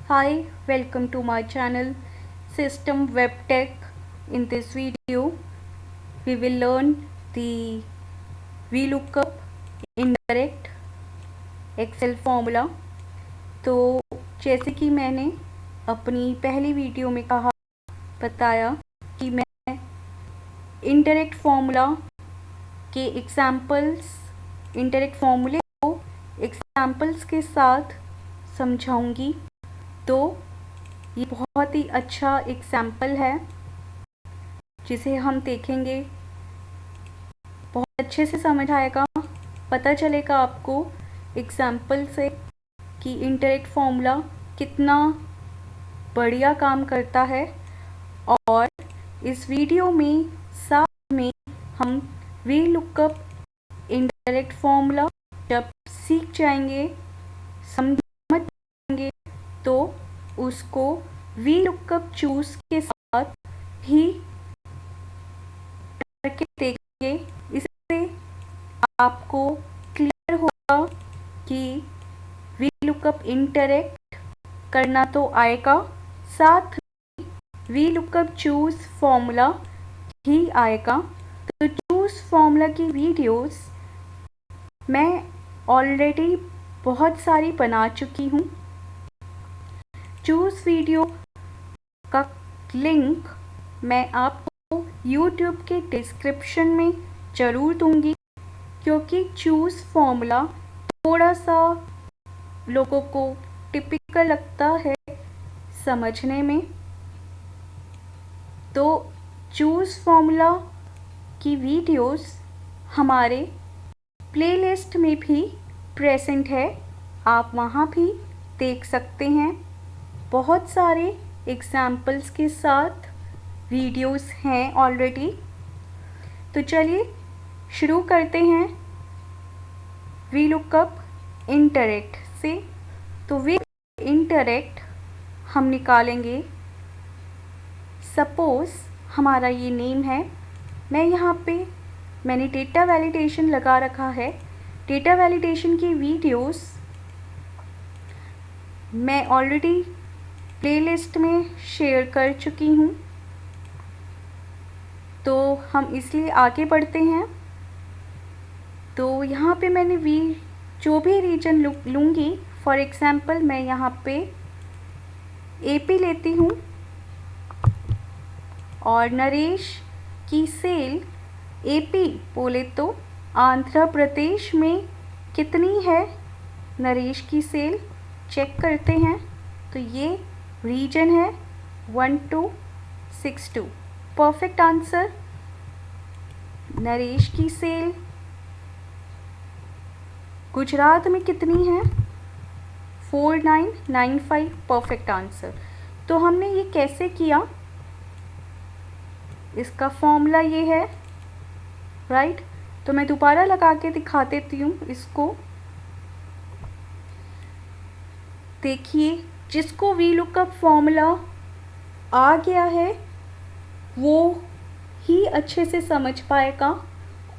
Hi, welcome to my channel System Web Tech. In this video, we will learn the VLOOKUP, indirect, Excel formula. तो जैसे कि मैंने अपनी पहली video में बताया कि मैं इंडायरेक्ट फॉर्मूला के इंडायरेक्ट फॉर्मूले को एग्जाम्पल्स के साथ समझाऊंगी। तो ये बहुत ही अच्छा एग्जाम्पल है जिसे हम देखेंगे, बहुत अच्छे से समझ आएगा। पता चलेगा आपको एग्जाम्पल से कि इंडायरेक्ट फॉर्मूला कितना बढ़िया काम करता है। और इस वीडियो में साथ में हम VLOOKUP इंडायरेक्ट फॉर्मूला जब सीख जाएंगे, समझ जाएंगे, तो उसको VLOOKUP चूज के साथ भी करके देखेंगे। इससे आपको क्लियर होगा कि VLOOKUP इंडायरेक्ट करना तो आएगा, साथ में VLOOKUP चूज फॉर्मूला ही आएगा। तो चूज फॉर्मूला की वीडियोस मैं ऑलरेडी बहुत सारी बना चुकी हूँ। चूज वीडियो का लिंक मैं आपको YouTube के डिस्क्रिप्शन में ज़रूर दूंगी, क्योंकि चूज फॉर्मूला थोड़ा सा लोगों को टिपिकल लगता है समझने में। तो चूज फॉर्मूला की वीडियोस हमारे प्लेलिस्ट में भी प्रेजेंट है, आप वहाँ भी देख सकते हैं। बहुत सारे एग्जाम्पल्स के साथ वीडियोस हैं ऑलरेडी। तो चलिए शुरू करते हैं VLOOKUP इंडायरेक्ट से। तो VLOOKUP इंडायरेक्ट हम निकालेंगे। सपोज़ हमारा ये नेम है, मैंने डेटा वैलिडेशन लगा रखा है। डेटा वैलिडेशन की वीडियोस मैं ऑलरेडी प्लेलिस्ट में शेयर कर चुकी हूँ, तो हम इसलिए आगे बढ़ते हैं। तो यहाँ पे मैंने जो भी रीजन लूँगी, फॉर एग्ज़ाम्पल मैं यहाँ पे AP लेती हूँ और नरेश की सेल AP बोले तो आंध्र प्रदेश में कितनी है नरेश की सेल, चेक करते हैं। तो ये रीजन है 1262, परफेक्ट आंसर। नरेश की सेल गुजरात में कितनी है 4995, परफेक्ट आंसर। तो हमने ये कैसे किया, इसका फॉर्मूला ये है, राइट। तो मैं दोबारा लगा के दिखा देती हूँ इसको। देखिए, जिसको VLOOKUP फॉर्मूला आ गया है वो ही अच्छे से समझ पाएगा,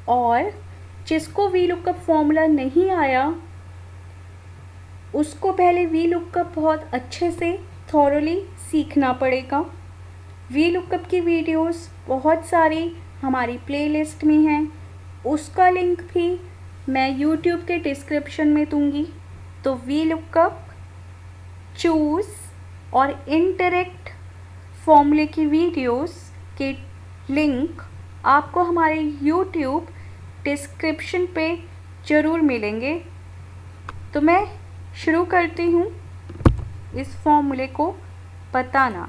और जिसको VLOOKUP फॉर्मूला नहीं आया उसको पहले VLOOKUP बहुत अच्छे से थॉरोली सीखना पड़ेगा। VLOOKUP की वीडियोस बहुत सारी हमारी प्लेलिस्ट में हैं, उसका लिंक भी मैं YouTube के डिस्क्रिप्शन में दूंगी। तो VLOOKUP चूज और इंडायरेक्ट फॉर्मूले की वीडियोस के लिंक आपको हमारे YouTube डिस्क्रिप्शन पे ज़रूर मिलेंगे। तो मैं शुरू करती हूँ इस फॉर्मूले को बताना।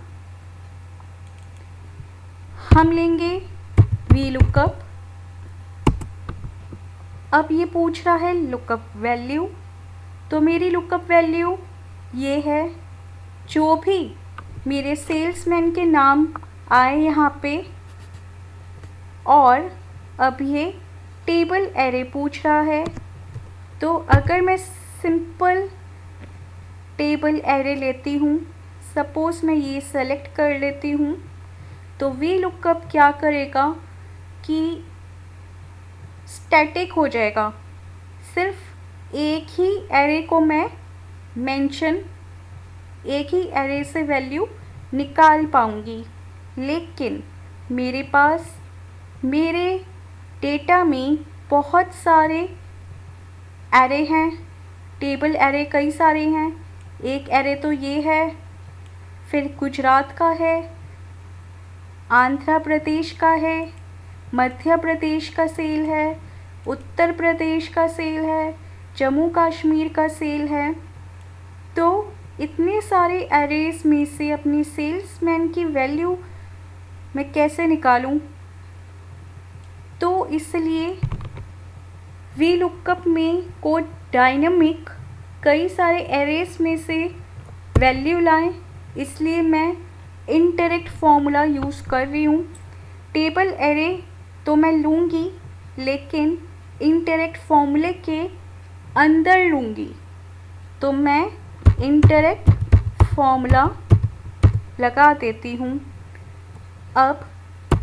हम लेंगे VLOOKUP। अब ये पूछ रहा है लुकअप वैल्यू, तो मेरी लुकअप वैल्यू ये है, जो भी मेरे सेल्समैन के नाम आए यहाँ पे। और अब ये टेबल एरे पूछ रहा है, तो अगर मैं सिंपल टेबल एरे लेती हूँ, सपोज़ मैं ये सेलेक्ट कर लेती हूँ, तो VLOOKUP क्या करेगा कि स्टैटिक हो जाएगा। सिर्फ एक ही एरे को मैं मेंशन एक ही एरे से वैल्यू निकाल पाऊँगी। लेकिन मेरे पास मेरे डेटा में बहुत सारे एरे हैं, टेबल एरे कई सारे हैं। एक एरे तो ये है, फिर गुजरात का है, आंध्र प्रदेश का है, मध्य प्रदेश का सेल है, उत्तर प्रदेश का सेल है, जम्मू कश्मीर का सेल है। तो इतने सारे एरेज में से अपनी सेल्समैन की वैल्यू मैं कैसे निकालूं? तो इसलिए वी लुकअप में को डायनामिक कई सारे एरेज में से वैल्यू लाएं, इसलिए मैं इनडायरेक्ट फॉर्मूला यूज़ कर रही हूँ। टेबल एरे तो मैं लूँगी, लेकिन इनडायरेक्ट फॉर्मूले के अंदर लूँगी। तो मैं इनडायरेक्ट फॉर्मूला लगा देती हूँ। अब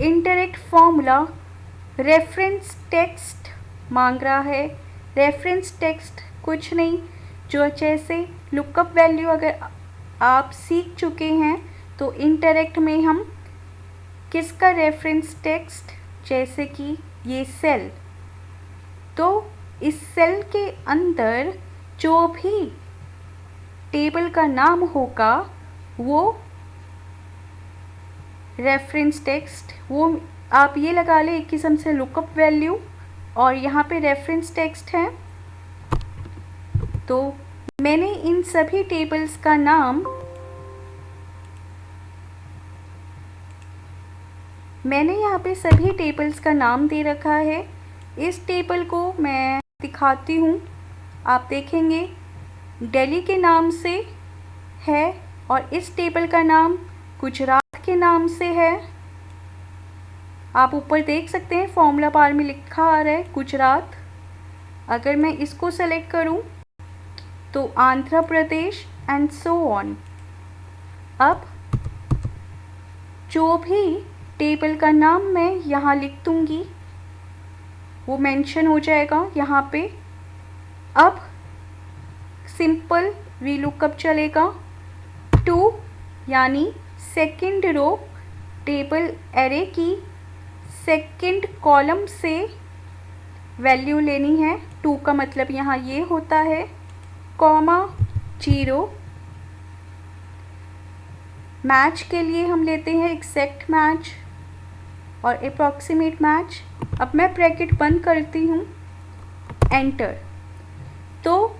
इनडायरेक्ट फॉर्मूला रेफरेंस टेक्स्ट मांग रहा है। रेफरेंस टेक्स्ट कुछ नहीं, जो जैसे लुकअप वैल्यू अगर आप सीख चुके हैं तो इनडायरेक्ट में हम किसका रेफरेंस टेक्स्ट, जैसे कि ये सेल, तो इस सेल के अंदर जो भी टेबल का नाम होगा वो रेफरेंस टेक्स्ट, वो आप ये लगा लें एक किस्म से लुकअप वैल्यू, और यहाँ पे रेफरेंस टेक्स्ट है। तो मैंने इन सभी टेबल्स का नाम यहाँ पे सभी टेबल्स का नाम दे रखा है। इस टेबल को मैं दिखाती हूँ, आप देखेंगे दिल्ली के नाम से है, और इस टेबल का नाम गुजरात के नाम से है। आप ऊपर देख सकते हैं फॉर्मूला बार में लिखा आ रहा है गुजरात। अगर मैं इसको सेलेक्ट करूं तो Andhra Pradesh and so on. अब जो भी टेबल का नाम मैं यहाँ लिख दूँगी वो मेंशन हो जाएगा यहाँ पे। अब सिंपल वी लुकअप चलेगा। 2 यानी सेकंड रो, टेबल एरे की सेकंड कॉलम से वैल्यू लेनी है। 2 का मतलब यहाँ ये होता है, कॉमा 0। मैच के लिए हम लेते हैं एग्जैक्ट मैच और अप्रॉक्सीमेट मैच। अब मैं ब्रैकेट बंद करती हूँ, एंटर। तो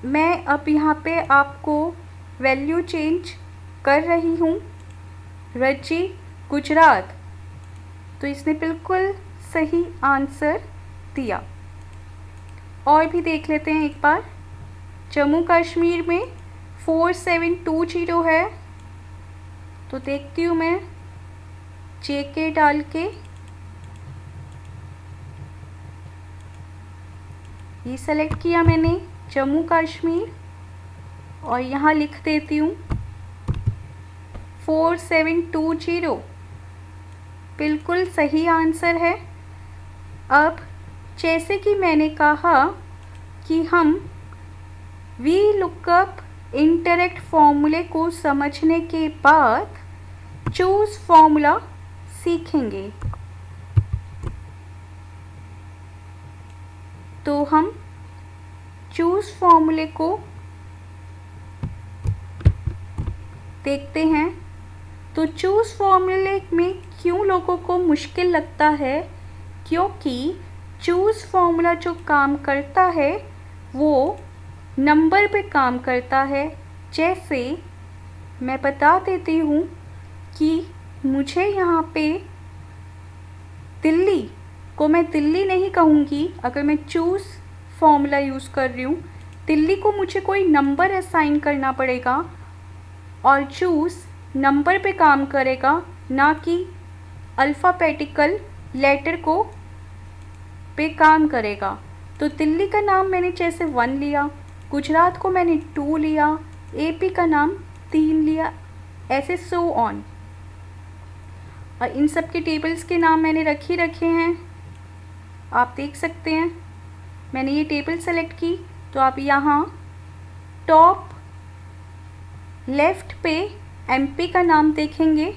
मैं अब यहाँ पे आपको वैल्यू चेंज कर रही हूँ, रज्जी गुजरात। तो इसने बिल्कुल सही आंसर दिया। और भी देख लेते हैं एक बार। जम्मू कश्मीर में 4720 है, तो देखती हूँ मैं JK डाल के ये सेलेक्ट किया मैंने जम्मू कश्मीर, और यहाँ लिख देती हूँ 4720, बिल्कुल सही आंसर है। अब जैसे कि मैंने कहा कि हम वी लुकअप इनडायरेक्ट फॉर्मूले को समझने के बाद चूज़ फॉर्मूला सीखेंगे। तो हम चूज़ फॉर्मूले को देखते हैं। तो चूज़ फॉर्मूले में क्यों लोगों को मुश्किल लगता है, क्योंकि चूज़ फॉर्मूला जो काम करता है वो नंबर पे काम करता है। जैसे मैं बता देती हूँ कि मुझे यहाँ पे दिल्ली को मैं दिल्ली नहीं कहूँगी, अगर मैं चूज़ फॉर्मूला यूज़ कर रही हूँ। दिल्ली को मुझे कोई नंबर असाइन करना पड़ेगा, और चूज़ नंबर पे काम करेगा, ना कि अल्फ़ाबेटिकल लेटर को पे काम करेगा। तो दिल्ली का नाम मैंने जैसे 1 लिया, गुजरात को मैंने 2 लिया, AP का नाम 3 लिया, ऐसे सो ऑन। और इन सब के टेबल्स के नाम मैंने रखे हैं, आप देख सकते हैं। मैंने ये टेबल सेलेक्ट की, तो आप यहाँ टॉप लेफ़्ट पे एमपी का नाम देखेंगे।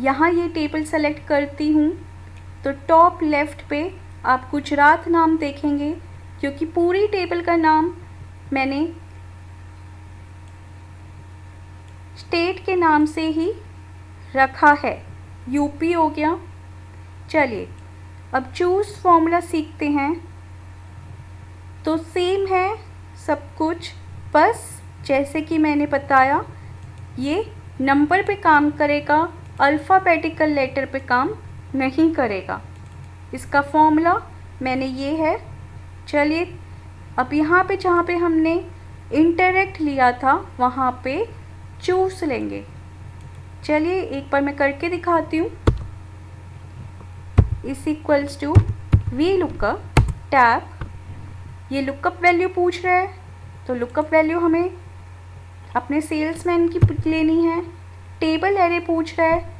यहाँ ये टेबल सेलेक्ट करती हूँ तो टॉप लेफ़्ट पे आप गुजरात नाम देखेंगे, क्योंकि पूरी टेबल का नाम मैंने स्टेट के नाम से ही रखा है। यूपी हो गया। चलिए अब चूज़ फॉर्मूला सीखते हैं। तो सेम है सब कुछ, बस जैसे कि मैंने बताया ये नंबर पे काम करेगा, अल्फ़ाबेटिकल लेटर पे काम नहीं करेगा। इसका फॉर्मूला मैंने ये है। चलिए अब यहाँ पे जहाँ पे हमने इंटरेक्ट लिया था वहाँ पे चूज़ लेंगे। चलिए एक बार मैं करके दिखाती हूँ। इस equals to V lookup tab. ये लुकअप वैल्यू पूछ रहा है तो लुकअप वैल्यू हमें अपने सेल्समैन की लेनी है। टेबल एरे पूछ रहा है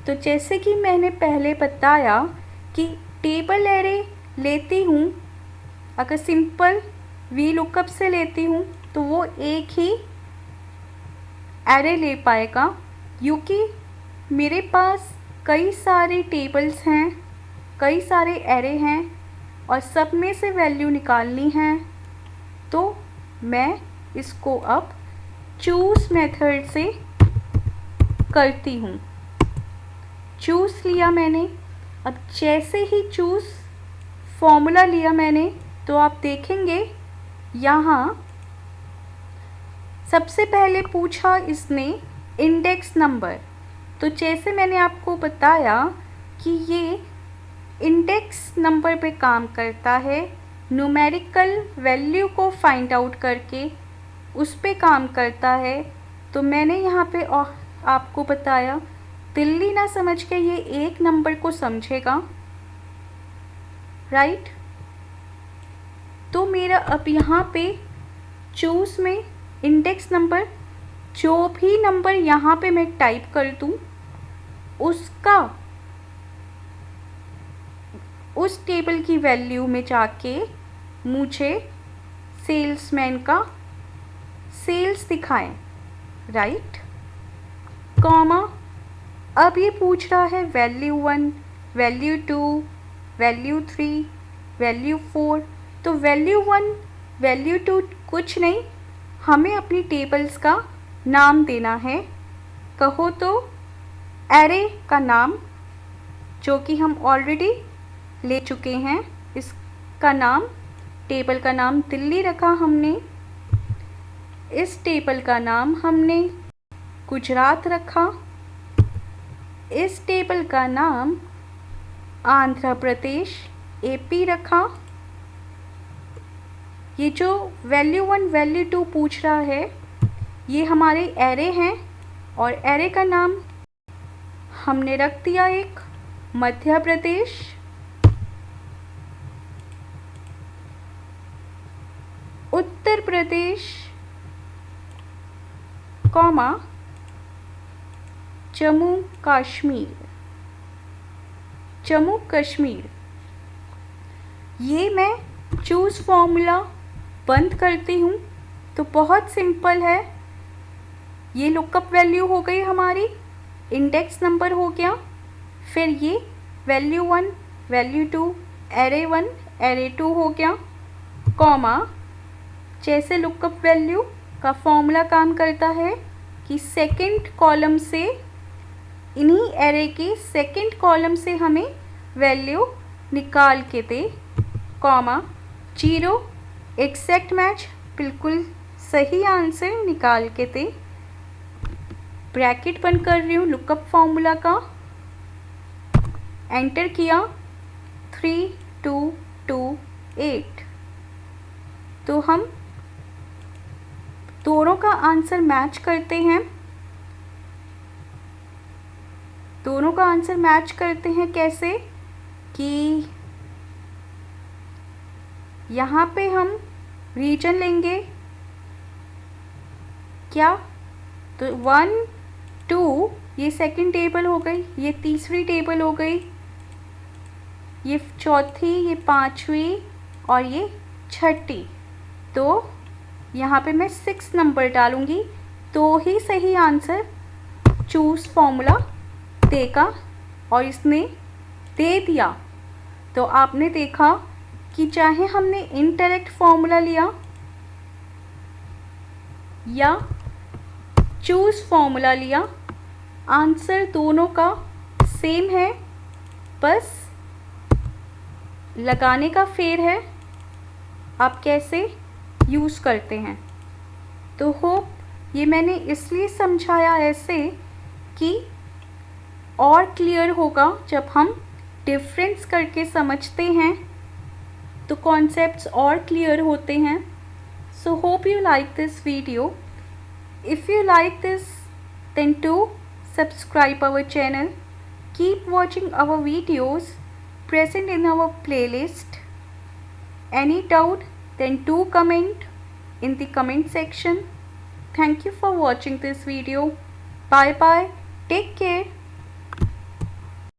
तो जैसे कि मैंने पहले बताया कि टेबल एरे लेती हूँ, अगर सिंपल वी लुकअप से लेती हूँ तो वो एक ही एरे ले पाएगा, क्योंकि मेरे पास कई सारे टेबल्स हैं, कई सारे एरे हैं और सब में से वैल्यू निकालनी है। तो मैं इसको अब चूज़ मेथड से करती हूँ। चूज़ लिया मैंने। अब जैसे ही चूज़ फॉर्मूला लिया मैंने तो आप देखेंगे यहाँ सबसे पहले पूछा इसने इंडेक्स नंबर। तो जैसे मैंने आपको बताया कि ये इंडेक्स नंबर पे काम करता है, न्यूमेरिकल वैल्यू को फाइंड आउट करके उस पे काम करता है। तो मैंने यहाँ पे आपको बताया दिल्ली ना समझ के ये एक नंबर को समझेगा, राइट। तो मेरा अब यहाँ पे चूज़ में इंडेक्स नंबर, जो भी नंबर यहाँ पे मैं टाइप कर दूँ उसका उस टेबल की वैल्यू में जाके मुझे सेल्समैन का सेल्स दिखाएं, राइट। कॉमा अब ये पूछ रहा है वैल्यू 1, वैल्यू 2, वैल्यू 3, वैल्यू 4। तो वैल्यू 1, वैल्यू 2 कुछ नहीं, हमें अपनी टेबल्स का नाम देना है। कहो तो एरे का नाम, जो कि हम ऑलरेडी ले चुके हैं। इसका नाम, टेबल का नाम दिल्ली रखा हमने। इस टेबल का नाम हमने गुजरात रखा। इस टेबल का नाम आंध्र प्रदेश एपी रखा। ये जो वैल्यू 1, वैल्यू 2 पूछ रहा है ये हमारे एरे हैं और एरे का नाम हमने रख दिया एक मध्य प्रदेश। उत्तर प्रदेश, कॉमा जम्मू कश्मीर। जम्मू कश्मीर। ये मैं चूज़ फॉर्मूला बंद करती हूँ तो बहुत सिंपल है। ये लुकअप वैल्यू हो गई हमारी, इंडेक्स नंबर हो गया, फिर ये वैल्यू 1, वैल्यू 2, एरे 1, एरे 2 हो गया, कॉमा जैसे लुकअप वैल्यू का फॉर्मूला काम करता है कि सेकंड कॉलम से, इन्हीं एरे के सेकंड कॉलम से हमें वैल्यू निकाल के दे, कॉमा 0 एग्जैक्ट मैच, बिल्कुल सही आंसर निकाल के दे। ब्रैकेट बंद कर रही हूँ लुकअप फॉर्मूला का, एंटर किया 3228। तो हम दोनों का आंसर मैच करते हैं। दोनों का आंसर मैच करते हैं कैसे कि यहाँ पे हम रीजन लेंगे क्या, तो 1, 2 ये सेकंड टेबल हो गई, ये तीसरी टेबल हो गई, ये चौथी, ये पांचवी और ये छठी। तो यहाँ पे मैं 6 नंबर डालूँगी तो ही सही आंसर चूज़ फॉर्मूला देगा, और इसने दे दिया। तो आपने देखा कि चाहे हमने इनडायरेक्ट फॉर्मूला लिया या चूज़ फॉर्मूला लिया, आंसर दोनों का सेम है, बस लगाने का फेर है आप कैसे यूज़ करते हैं। तो होप ये मैंने इसलिए समझाया ऐसे कि और क्लियर होगा जब हम डिफरेंस करके समझते हैं तो कॉन्सेप्ट्स और क्लियर होते हैं। So hope you like this video. If you like this then do subscribe our channel. Keep watching our videos present in our playlist. Any doubt, then do comment in the comment section. Thank you for watching this video. Bye bye. Take care.